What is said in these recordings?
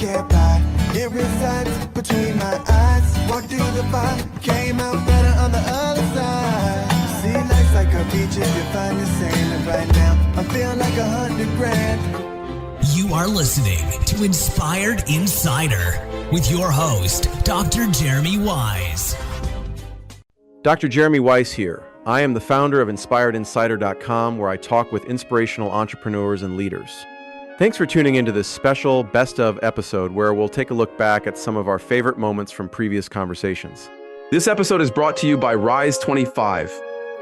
can't buy. It resides between my eyes. Walked through the fire, came out better on the other side. See, life's like a beach if you find the sand. And right now, I feel like 100 grand. You are listening to Inspired Insider with your host, Dr. Jeremy Wise. Dr. Jeremy Wise here. I am the founder of InspiredInsider.com, where I talk with inspirational entrepreneurs and leaders. Thanks for tuning into this special Best Of episode where we'll take a look back at some of our favorite moments from previous conversations. This episode is brought to you by Rise 25.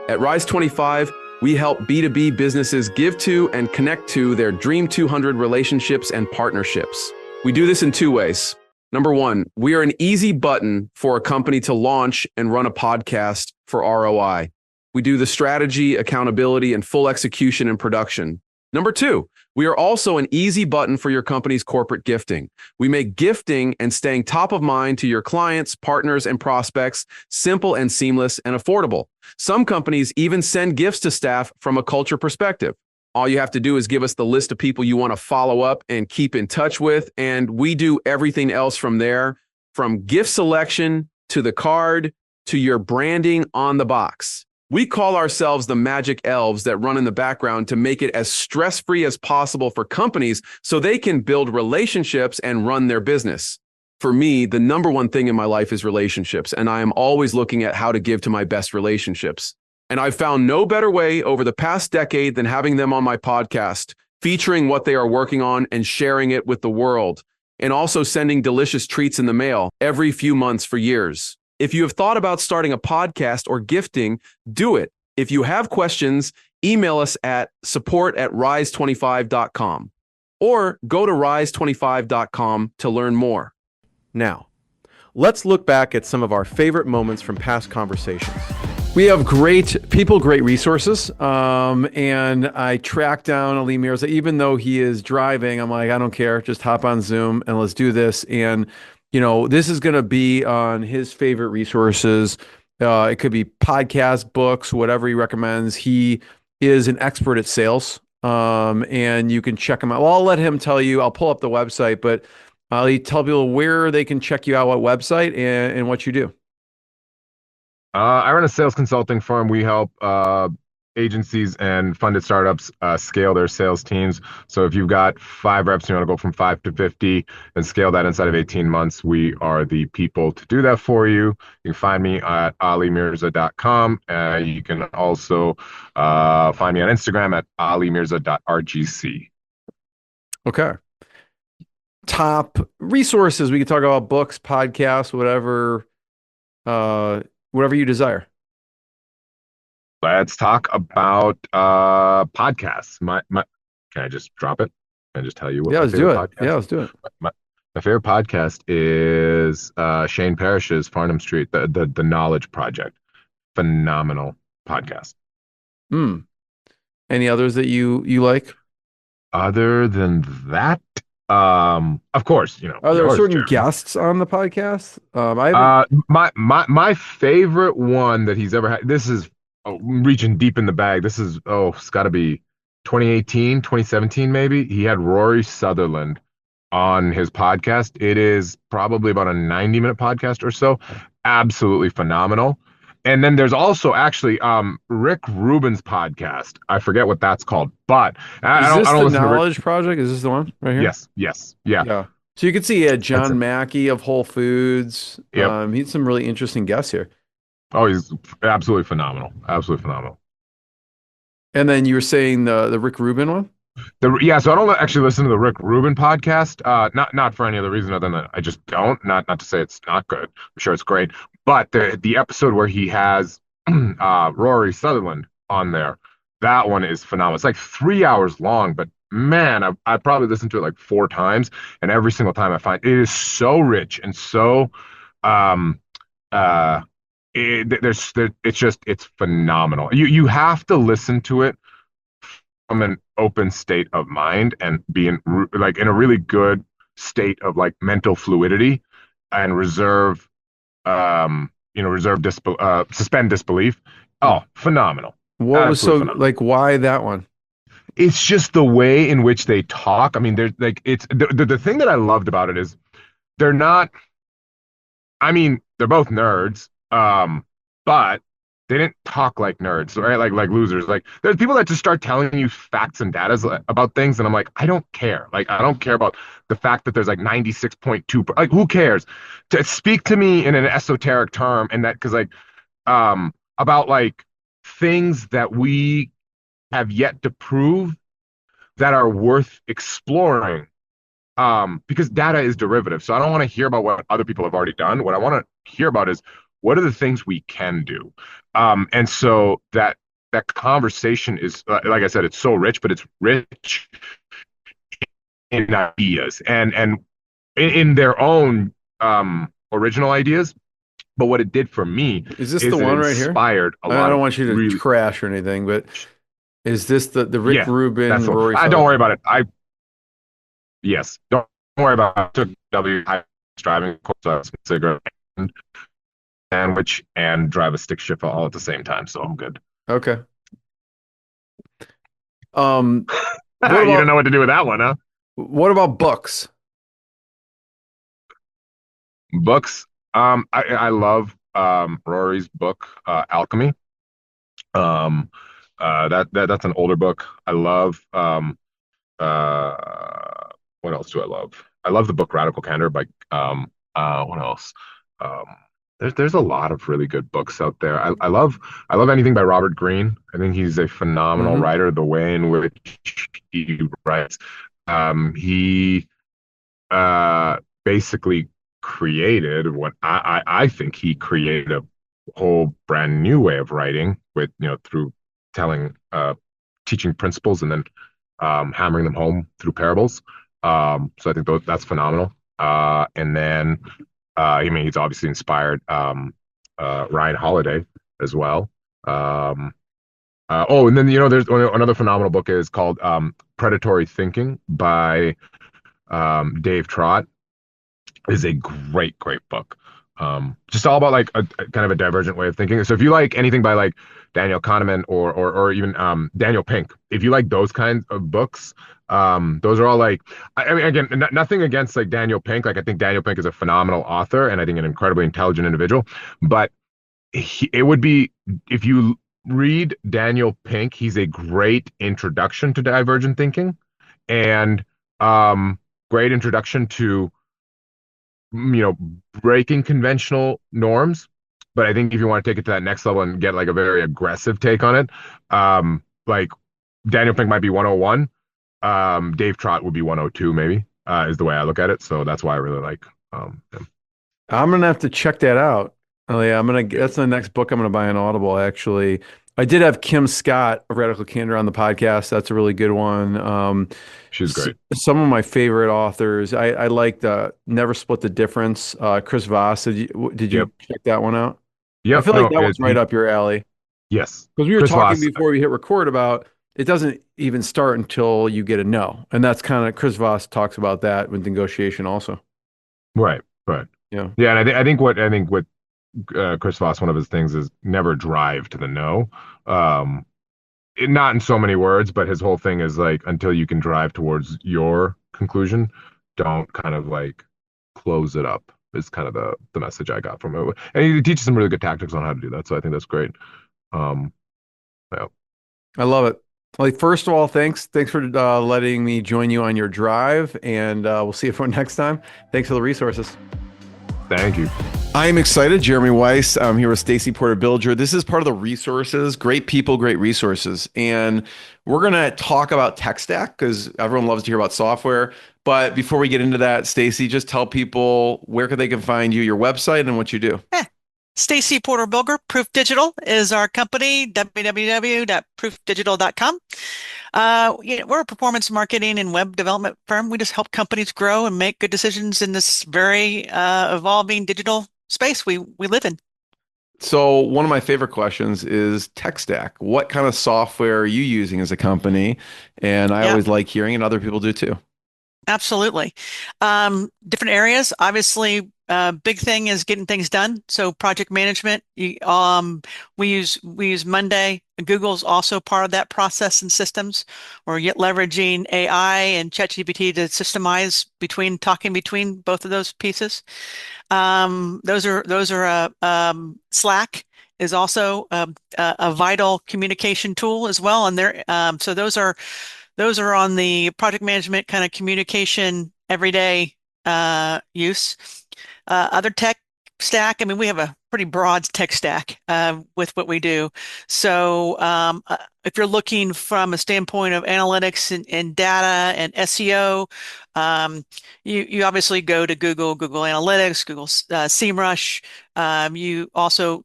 At Rise 25, we help B2B businesses give to and connect to their Dream 200 relationships and partnerships. We do this in two ways. Number one, we are an easy button for a company to launch and run a podcast for ROI. We do the strategy, accountability, and full execution and production. Number two, we are also an easy button for your company's corporate gifting. We make gifting and staying top of mind to your clients, partners, and prospects simple and seamless and affordable. Some companies even send gifts to staff from a culture perspective. All you have to do is give us the list of people you want to follow up and keep in touch with, and we do everything else from there, from gift selection to the card to your branding on the box. We call ourselves the magic elves that run in the background to make it as stress-free as possible for companies so they can build relationships and run their business. For me, the number one thing in my life is relationships, and I am always looking at how to give to my best relationships. And I've found no better way over the past decade than having them on my podcast, featuring what they are working on and sharing it with the world, and also sending delicious treats in the mail every few months for years. If you have thought about starting a podcast or gifting, do it. If you have questions, email us at support@rise25.com or go to rise25.com to learn more. Now, let's look back at some of our favorite moments from past conversations. We have great people, great resources, and I tracked down Ali Mirza. Even though he is driving, I'm like, I don't care, just hop on Zoom and let's do this. And you know, this is going to be on his favorite resources. It could be podcasts, books, whatever he recommends. He is an expert at sales, and you can check him out. Well, I'll let him tell you. I'll pull up the website, but I'll tell people where they can check you out, what website, and what you do. I run a sales consulting firm. We help agencies and funded startups scale their sales teams. So if you've got 5 reps, you want to go from 5 to 50 and scale that inside of 18 months, we are the people to do that for you. You can find me at alimirza.com. You can also find me on Instagram at alimirza.rgc. Okay. Top resources. We can talk about books, podcasts, whatever you desire. Let's talk about podcasts. My can I just drop it? Can I just tell you what? Yeah, let's do it. Podcast? Yeah, let's do it. My favorite podcast is Shane Parrish's Farnham Street, the Knowledge Project. Phenomenal podcast. Any others that you like? Other than that, of course, Are there certain guests on the podcast? My favorite one that he's ever had. This is reaching deep in the bag. This is it's got to be 2018, 2017 maybe. He had Rory Sutherland on his podcast. It is probably about a 90-minute podcast or so. Absolutely phenomenal. And then there's also actually Rick Rubin's podcast. I forget what that's called, but I don't the listen Knowledge to Project? Is this the one right here? Yes, yeah. So you can see John Mackey of Whole Foods. Yep. He had some really interesting guests here. Oh, he's absolutely phenomenal. Absolutely phenomenal. And then you were saying the Rick Rubin one? So I don't actually listen to the Rick Rubin podcast. Not for any other reason other than I just don't. Not to say it's not good. I'm sure it's great. But the episode where he has Rory Sutherland on there, that one is phenomenal. It's like 3 hours long, but man, I probably listened to it like 4 times, and every single time I find it is so rich and so it's phenomenal. You have to listen to it from an open state of mind and be in a really good state of like mental fluidity and suspend disbelief. Oh, phenomenal. What was so phenomenal. Like, why that one? it's just the way in which they talk. I mean, there's like it's the thing that I loved about it is they're not. I mean, they're both nerds, but they didn't talk like nerds, right? Like losers. Like there's people that just start telling you facts and data about things, and I'm like, I don't care. Like I don't care about the fact that there's like 96.2. Like who cares? To speak to me in an esoteric term, and that because like about like things that we have yet to prove that are worth exploring. Because data is derivative. So I don't want to hear about what other people have already done. What I want to hear about is what are the things we can do. And so that conversation is like I said, it's so rich, but it's rich in ideas and in their own original ideas. But what it did for me Is this the one right here? Inspired a lot. I don't want you to crash or anything, but is this the Rick Rubin, that's Rory? Don't worry about it. Yes, don't worry about it. I took W driving course, so I was cigarette and sandwich and drive a stick shift all at the same time, so I'm good. Okay. You don't know what to do with that one, huh? What about books? Books. I love Rory's book, Alchemy. That's an older book. I love what else do I love? I love the book Radical Candor by what else? There's a lot of really good books out there. I love anything by Robert Greene. I think he's a phenomenal writer. The way in which he writes, he basically created what I think he created a whole brand new way of writing with through telling teaching principles and then hammering them home through parables. So I think that's phenomenal. And then I mean he's obviously inspired Ryan Holiday as well. And then there's another phenomenal book is called Predatory Thinking by Dave Trott. Is a great book. Just all about like a kind of a divergent way of thinking. So if you like anything by like Daniel Kahneman or even Daniel Pink, if you like those kinds of books, those are all like, I mean, again, nothing against like Daniel Pink. Like I think Daniel Pink is a phenomenal author and I think an incredibly intelligent individual. But it would be, if you read Daniel Pink, he's a great introduction to divergent thinking and great introduction to breaking conventional norms. But I think if you want to take it to that next level and get like a very aggressive take on it, like Daniel Pink might be 101. Dave Trott would be 102 maybe, is the way I look at it. So that's why I really like him. I'm gonna have to check that out. Oh yeah, that's the next book I'm gonna buy on Audible, actually. I did have Kim Scott of Radical Candor on the podcast. That's a really good one. She's great. Some of my favorite authors. I like the Never Split the Difference. Chris Voss. Did you check that one out? Yeah. I feel like that was right up your alley. Yes. Because we were talking before we hit record about it doesn't even start until you get a no. And that's kind of Chris Voss talks about that with negotiation also. Right. Yeah. Yeah. And I think what Chris Voss, one of his things is never drive to the no. Not in so many words, but his whole thing is like, until you can drive towards your conclusion, don't kind of like close it up is kind of the message I got from it. And he teaches some really good tactics on how to do that. So I think that's great. Yeah. I love it. Like, first of all, thanks for letting me join you on your drive, and we'll see you for next time. Thanks for the resources. Thank you. I'm excited. Jeremy Weiss. I'm here with Stacie Porter Bilger. This is part of the resources. Great people, great resources. And we're going to talk about tech stack because everyone loves to hear about software. But before we get into that, Stacie, just tell people where they can find you, your website, and what you do. Stacie Porter Bilger, Proof Digital is our company, www.proofdigital.com. We're a performance marketing and web development firm. We just help companies grow and make good decisions in this very evolving digital space we live in. So one of my favorite questions is tech stack. What kind of software are you using as a company? And I always like hearing, and other people do too. Absolutely. Different areas. Obviously, big thing is getting things done. So project management, we use Monday. Google's also part of that process and systems. We're yet leveraging AI and ChatGPT to systemize talking between both of those pieces. Those are Slack is also a vital communication tool as well, and so those are on the project management kind of communication everyday use. Other tech stack, I mean, we have a pretty broad tech stack with what we do. So if you're looking from a standpoint of analytics and data and SEO, you obviously go to Google Analytics, Google SEMrush. You also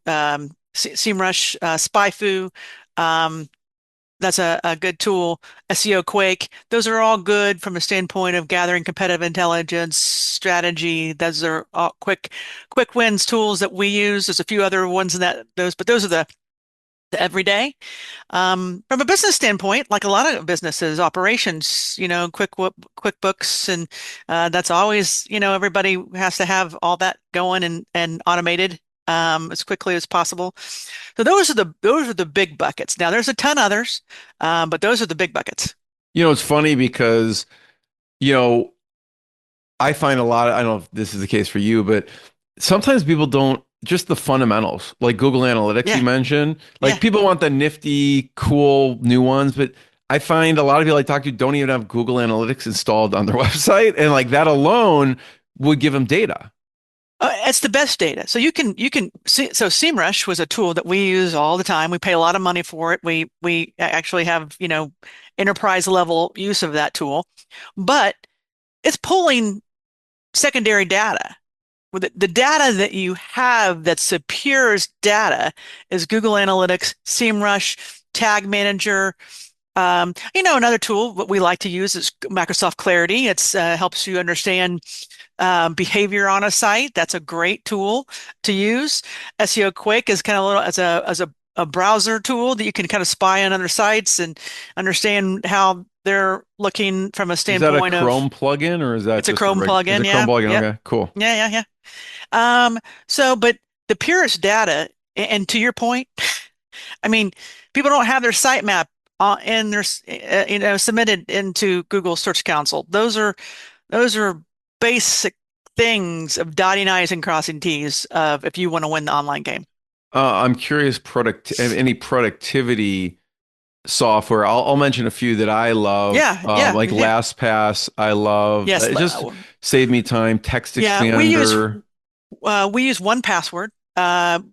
SEMrush, SpyFu. That's a good tool. SEO Quake. Those are all good from a standpoint of gathering competitive intelligence strategy. Those are all quick wins tools that we use. There's a few other ones in but those are the everyday. From a business standpoint, like a lot of businesses, operations, QuickBooks, and that's always, everybody has to have all that going and automated as quickly as possible. So those are the big buckets. Now there's a ton others, but those are the big buckets. It's funny because, I find I don't know if this is the case for you, but sometimes people don't just the fundamentals, like Google Analytics Yeah, you mentioned. Like yeah. people want the nifty, cool new ones, but I find a lot of people I talk to don't even have Google Analytics installed on their website, and like that alone would give them data. It's the best data. So you can see. So SEMrush was a tool that we use all the time. We pay a lot of money for it. We actually have enterprise level use of that tool, but it's pulling secondary data. With the data that you have that's the purest data is Google Analytics, SEMrush, Tag Manager. Another tool what we like to use is Microsoft Clarity. It's helps you understand behavior on a site. That's a great tool to use. SEO Quake is kind of a little as a browser tool that you can kind of spy on other sites and understand how they're looking from a Is that a standpoint of Chrome plugin or is that it's a just a Chrome is plugin. a Chrome Yeah. plugin? Yep. Okay, cool. Yeah. Yeah. But the purest data, and to your point, I mean, people don't have their sitemap in their, submitted into Google Search Console. Those are basic things of dotting I's and crossing T's of if you want to win the online game. I'm curious, any productivity software. I'll mention a few that I love, Yeah, yeah, like yeah. LastPass. I love Yes, it. Just save me time. Text yeah. We use Expander. we use 1Password,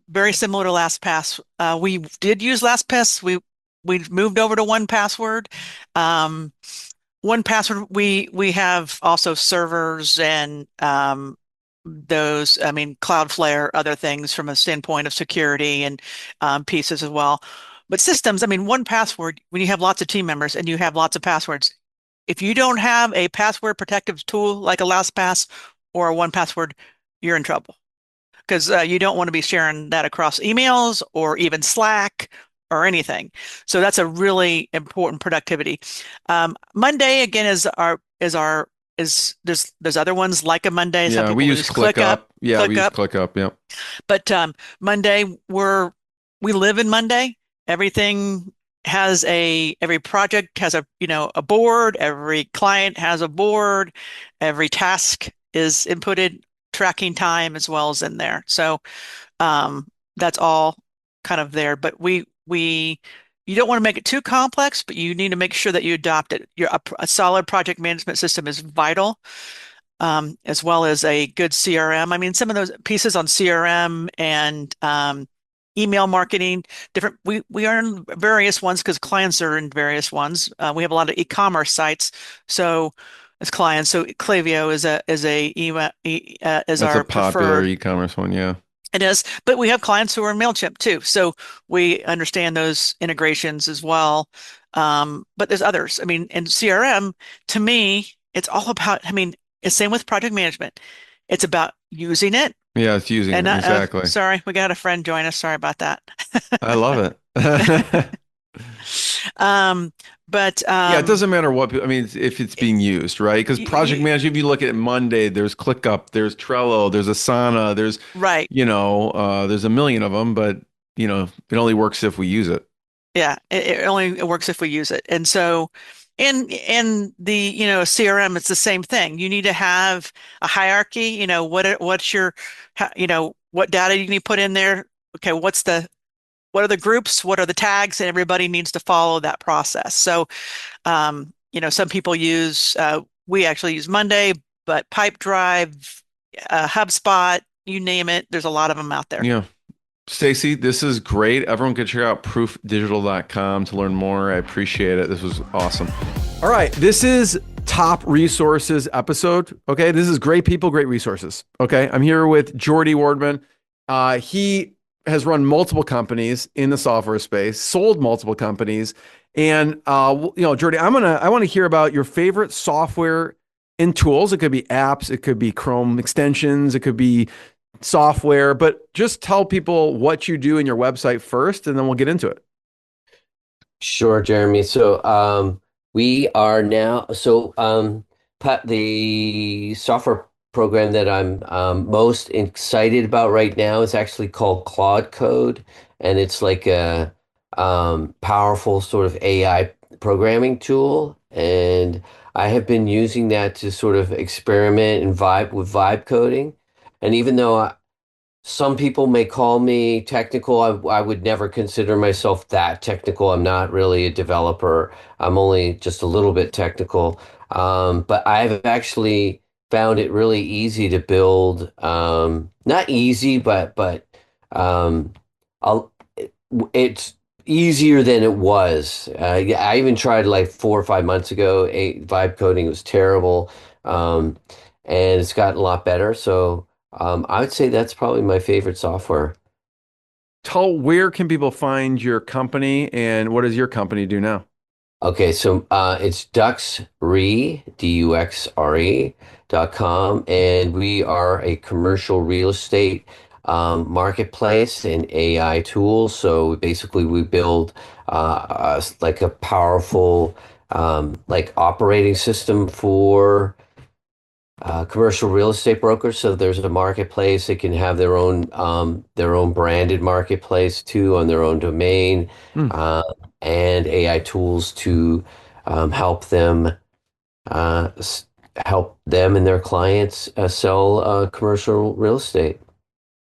very similar to LastPass. We did use LastPass. We moved over to 1Password. Um, 1Password. We have also servers and those. I mean, Cloudflare, other things from a standpoint of security and pieces as well. But systems. I mean, 1Password. When you have lots of team members and you have lots of passwords, if you don't have a password protective tool like a LastPass or a 1Password, you're in trouble because you don't want to be sharing that across emails or even Slack or anything. So that's a really important productivity. Monday again there's other ones like a Monday. Some Yeah, we people use use ClickUp, Yeah, we use ClickUp, ClickUp. Yeah. but Monday we live in Monday. Everything has every project has a board, every client has a board, every task is inputted, tracking time as well as in there. So that's all kind of there. But you don't want to make it too complex, but you need to make sure that you adopt it. A solid project management system is vital, as well as a good CRM. I mean, some of those pieces on CRM and email marketing, different. We are in various ones because clients are in various ones. We have a lot of e-commerce sites, so as clients, so Klaviyo is That's a our popular preferred. e-commerce one. Yeah. It is, but we have clients who are in MailChimp too, so we understand those integrations as well. But there's others. I mean, in CRM, to me, it's all about. I mean, it's same with project management. It's about using it. Yeah, it's using And it. Exactly. sorry, we got a friend join us. Sorry about that. I love it. Um, but Yeah, it doesn't matter what, I mean, if it's being used, right? Because project you, management, if you look at Monday, there's ClickUp, there's Trello, there's Asana, right. there's a million of them, but it only works if we use it. Yeah, it only works if we use it. And so in the, CRM, it's the same thing. You need to have a hierarchy, what's your, what data you need to put in there. Okay, what are the groups? What are the tags? And everybody needs to follow that process. So, some people we actually use Monday, but Pipedrive, HubSpot, you name it, there's a lot of them out there. Yeah. Stacie, this is great. Everyone can check out proofdigital.com to learn more. I appreciate it. This was awesome. All right. This is top resources episode. Okay. This is great people, great resources. Okay. I'm here with Geordie Wardman. He has run multiple companies in the software space, sold multiple companies. And, Geordie, I want to hear about your favorite software and tools. It could be apps, it could be Chrome extensions, it could be software, but just tell people what you do in your website first, and then we'll get into it. Sure, Jeremy. So we are now the software program that I'm most excited about right now is actually called Claude Code, and it's like a powerful sort of AI programming tool. And I have been using that to sort of experiment and vibe with vibe coding. And even though some people may call me technical. I would never consider myself that technical. I'm not really a developer. I'm only just a little bit technical. But I've actually found it really easy to build. Not easy, but um, I'll, it's easier than it was. Yeah, I even tried like 4 or 5 months ago. Vibe coding was terrible, and it's gotten a lot better. So. I would say that's probably my favorite software. Where can people find your company, and what does your company do now? Okay, so it's Duxre, Duxre.com, and we are a commercial real estate marketplace and AI tool. So basically, we build like a powerful like operating system for commercial real estate brokers. So there's a marketplace. They can have their own branded marketplace too on their own domain, Hmm, uh, and AI tools to help them help them and their clients sell commercial real estate.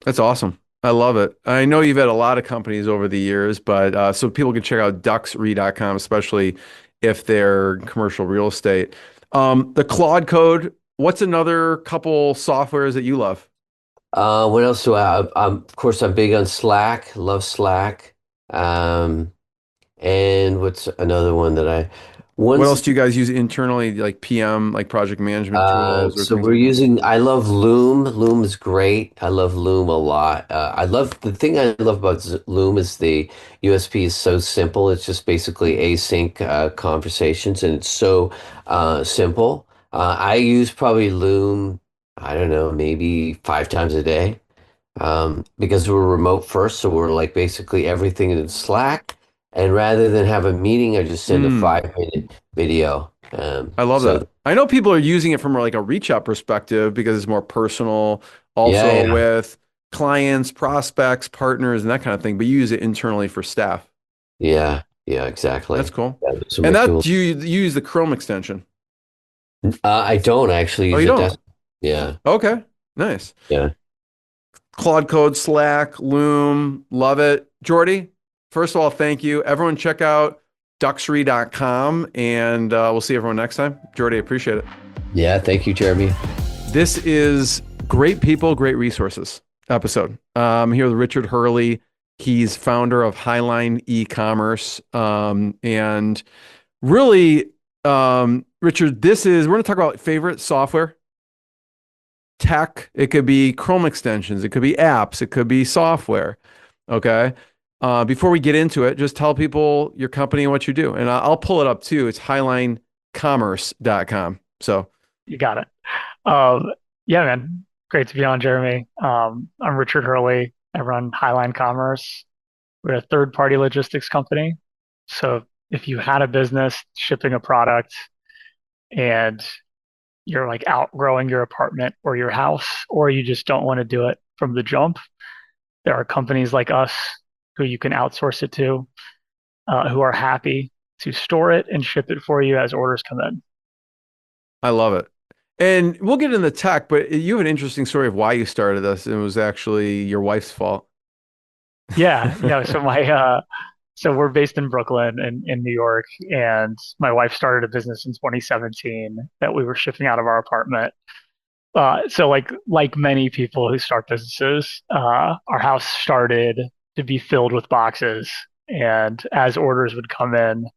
that's awesome. I love it. I know you've had a lot of companies over the years, but so people can check out duxre.com, especially if they're commercial real estate. The Claude Code, what's another couple softwares that you love? What else do I? Of course, I'm big on Slack. Love Slack. Um, and what's another one that I What once else do you guys use internally, like PM, like project management tools or So things we're like that? using, I love Loom. Loom is great. I love Loom a lot. The thing I love about Loom is the USP is so simple. It's just basically async conversations, and it's so simple. I use probably Loom, I don't know, maybe 5 times a day, because we're remote first. So we're like basically everything in Slack. And rather than have a meeting, I just send a Mm, 5-minute video. I love So that. I know people are using it from like a reach out perspective because it's more personal, yeah, also yeah. with clients, prospects, partners, and that kind of thing, but you use it internally for staff. Yeah, That's exactly. cool. Yeah, those are And my that tools. do you use the Chrome extension? I don't actually Oh, use you a don't? desk. Yeah, Okay. Nice. yeah, Claude Code, Slack, Loom, love it. Jordy, first of all, thank you. Everyone check out duxre.com and we'll see everyone next time. Jordy, appreciate it. yeah. Thank you, Jeremy. This is Great People, Great Resources episode. I'm here with Richard Hurley. He's founder of Highline e-commerce. And really, Richard, we're going to talk about favorite software, tech. It could be Chrome extensions. It could be apps. It could be software. Okay. Before we get into it, just tell people your company and what you do. And I'll pull it up too. It's highlinecommerce.com. So, You got it. Um, yeah, man. Great to be on, Jeremy. I'm Richard Hurley. I run Highline Commerce. We're a third-party logistics company. So if you had a business shipping a product and you're like outgrowing your apartment or your house, or you just don't want to do it from the jump, there are companies like us who you can outsource it to, who are happy to store it and ship it for you as orders come in. I love it. And we'll get into tech, but you have an interesting story of why you started this, and it was actually your wife's fault. Yeah, yeah. So we're based in Brooklyn in New York, and my wife started a business in 2017 that we were shipping out of our apartment. So like many people who start businesses, our house started to be filled with boxes, and as orders would come in,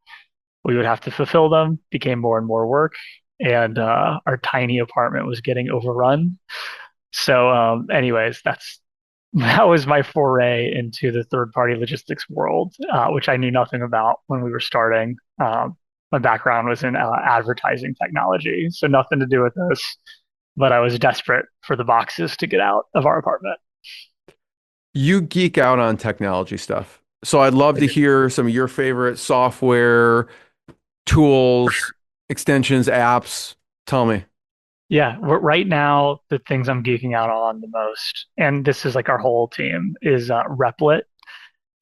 we would have to fulfill them. Became more and more work, and our tiny apartment was getting overrun. So, anyways, that was my foray into the third party logistics world, which I knew nothing about when we were starting. My background was in advertising technology, so nothing to do with this, but I was desperate for the boxes to get out of our apartment. You geek out on technology stuff. So I'd love to hear some of your favorite software, tools, extensions, apps. Tell me. Yeah, right now, the things I'm geeking out on the most, and this is like our whole team, is Replit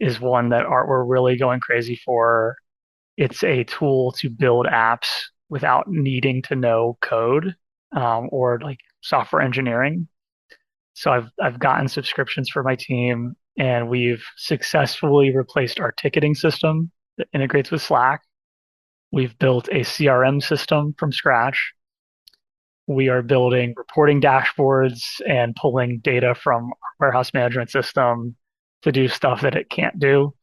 is one that we're really going crazy for. It's a tool to build apps without needing to know code, or like software engineering. So I've gotten subscriptions for my team, and we've successfully replaced our ticketing system that integrates with Slack. We've built a CRM system from scratch. We are building reporting dashboards and pulling data from our warehouse management system to do stuff that it can't do.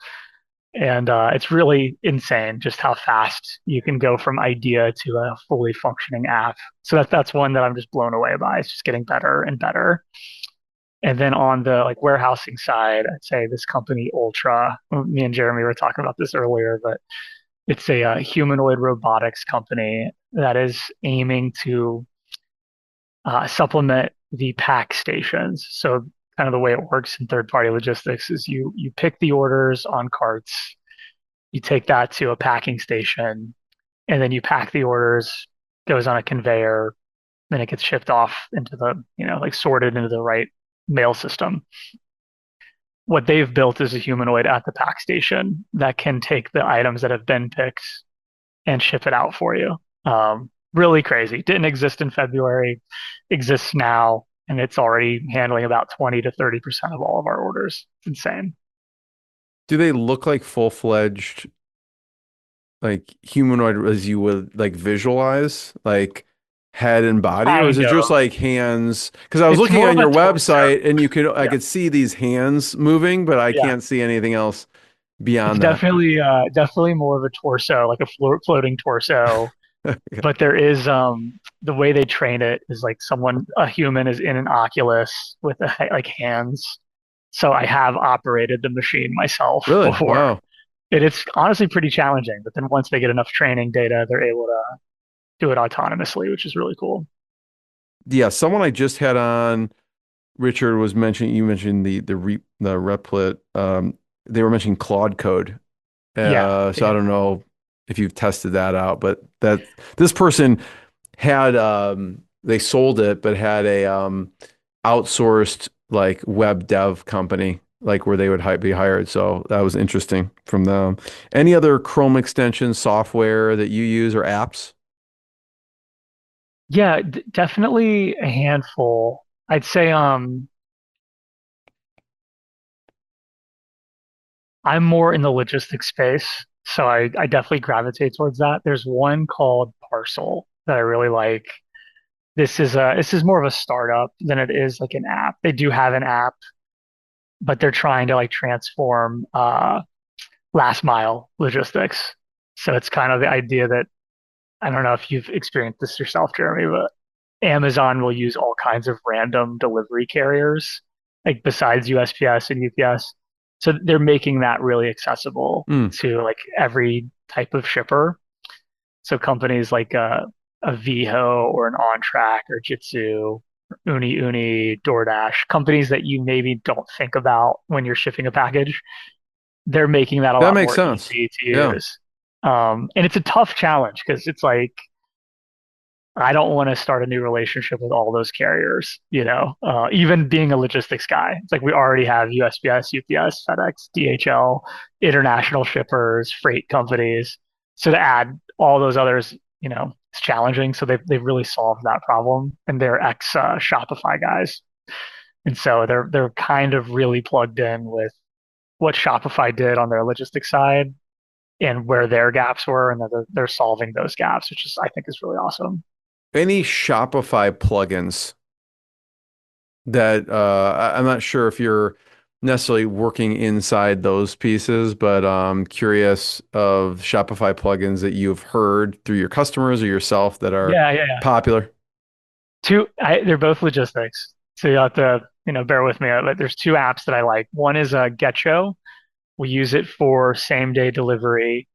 And it's really insane just how fast you can go from idea to a fully functioning app. So that's one that I'm just blown away by. It's just getting better and better. And then on the like warehousing side, I'd say this company Ultra. Me and Jeremy were talking about this earlier, but it's a, humanoid robotics company that is aiming to supplement the pack stations. So kind of the way it works in third party logistics is you pick the orders on carts, you take that to a packing station, and then you pack the orders, goes on a conveyor, then it gets shipped off into the, like sorted into the right mail system. What they've built is a humanoid at the pack station that can take the items that have been picked and ship it out for you. Really crazy. Didn't exist in February, exists now, and it's already handling about 20 to 30% of all of our orders. It's insane. Do they look like full-fledged like humanoid as you would like visualize, like head and body, or is Kind it just of. like hands? Because I was It's looking more on of a your torso. website and I Yeah. could see these hands moving, but I Yeah. can't see anything else It's beyond that. definitely more of a torso, like a floating torso. But there is the way they train it is like a human is in an Oculus with like hands. So I have operated the machine myself Really? before. Wow. It's honestly pretty challenging, but then once they get enough training data, they're able to do it autonomously, which is really cool. Yeah, someone I just had on, Richard was mentioning, you mentioned the Replit, they were mentioning Claude Code. Yeah, So I yeah. don't know if you've tested that out, but that this person had they sold it, but had a outsourced like web dev company, like where they would be hired. So that was interesting from them. Any other Chrome extension software that you use or apps? Yeah, definitely a handful. I'd say I'm more in the logistics space, so I definitely gravitate towards that. There's one called Parcel that I really like. This is more of a startup than it is like an app. They do have an app, but they're trying to like transform last mile logistics. So it's kind of the idea that I don't know if you've experienced this yourself, Jeremy, but Amazon will use all kinds of random delivery carriers, like besides USPS and UPS. So they're making that really accessible Mm. to like every type of shipper. So companies like a Viho or an OnTrack or Jitsu, Uni Uni, DoorDash, companies that you maybe don't think about when you're shipping a package, they're making that a That lot makes more sense. easy to Yeah. use. And it's a tough challenge because it's like I don't want to start a new relationship with all those carriers, even being a logistics guy. It's like we already have USPS, UPS, FedEx, DHL, international shippers, freight companies. So to add all those others, it's challenging. So they've really solved that problem, and they're ex Shopify guys, and so they're kind of really plugged in with what Shopify did on their logistics side and where their gaps were, and they're solving those gaps, which is I think is really awesome. Any Shopify plugins that I'm not sure if you're necessarily working inside those pieces, but I'm curious of Shopify plugins that you've heard through your customers or yourself that are Yeah. popular. They're both logistics, so you have to bear with me. But there's two apps that I like. One is Getcho. We use it for same day delivery.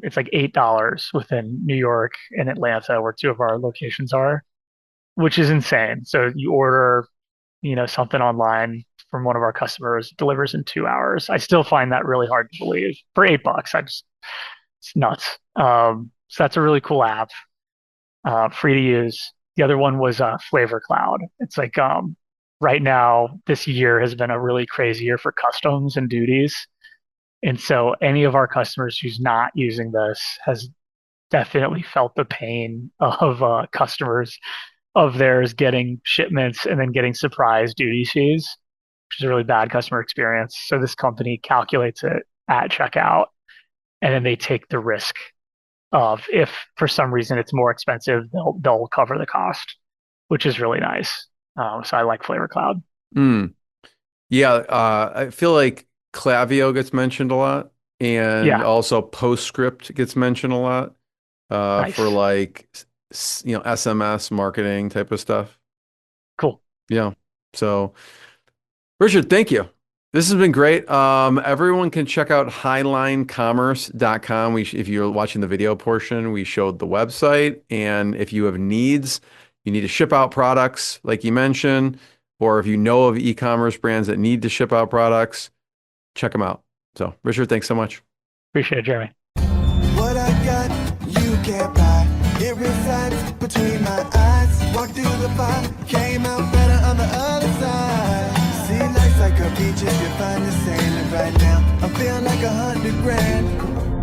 It's like $8 within New York and Atlanta, where two of our locations are, which is insane. So you order, something online from one of our customers, delivers in 2 hours. I still find that really hard to believe. For $8, it's nuts. So that's a really cool app, free to use. The other one was Flavor Cloud. It's like right now, this year has been a really crazy year for customs and duties. And so any of our customers who's not using this has definitely felt the pain of customers of theirs getting shipments and then getting surprise duty fees, which is a really bad customer experience. So this company calculates it at checkout, and then they take the risk of if for some reason it's more expensive, they'll cover the cost, which is really nice. So I like Flavor Cloud. Mm. Yeah, I feel like Klaviyo gets mentioned a lot, and Yeah, also Postscript gets mentioned a lot for nice, like SMS marketing type of stuff. cool. Yeah. So, Richard, thank you. This has been great. Everyone can check out highlinecommerce.com. If you're watching the video portion, we showed the website. And if you have needs, you need to ship out products, like you mentioned, or if you know of e-commerce brands that need to ship out products, check them out. So, Richard, thanks so much. Appreciate it, Jeremy. What I got, you can't buy. It resides between my eyes. Walked through the fire, came out better on the other side. See, life's like a beach if you find the sailing right now. I'm feeling like 100 grand.